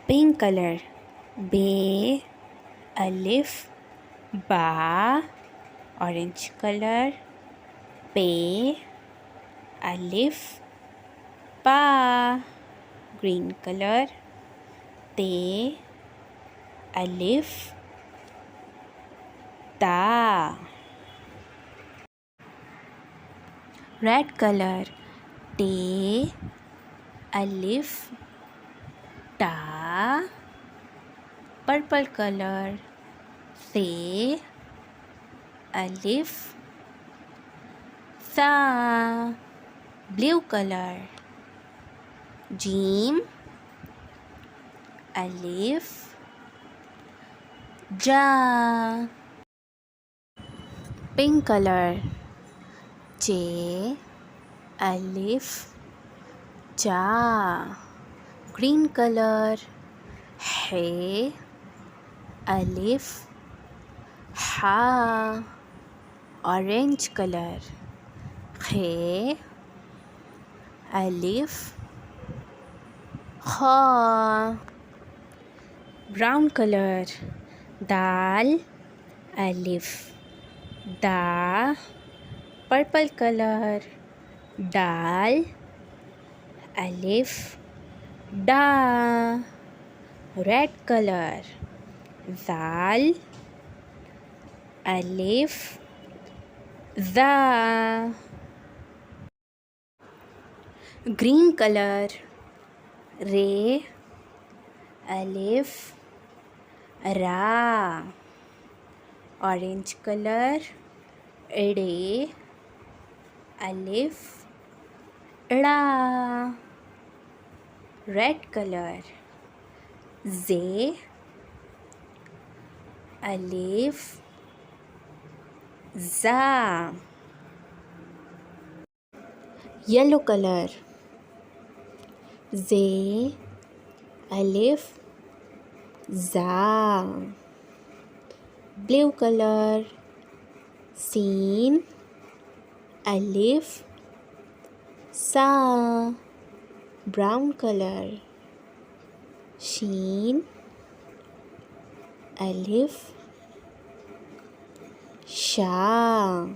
Pink color. Ba, alif, ba. Orange color. Pe, alif, pa. Green color. Te, alif, ta. Red color. Te, alif, ta. Purple color. Se, alif, sa. Blue color. Jim, alif, ja. Pink color. J, alif, ja. Green color. He, alif, ha. Orange color. He, alif, kha. Brown color. Dal, alif, da. Purple color. Dal, alif, da. Red color. Zal, alif, za. Green color. Re, alif, ra. Orange color. Re, alif, ra. Red color. Ze, alif, za. Yellow color. Ze, alif, za. Blue color. Sin, alif, sa. Brown color. Sheen, alif, sha.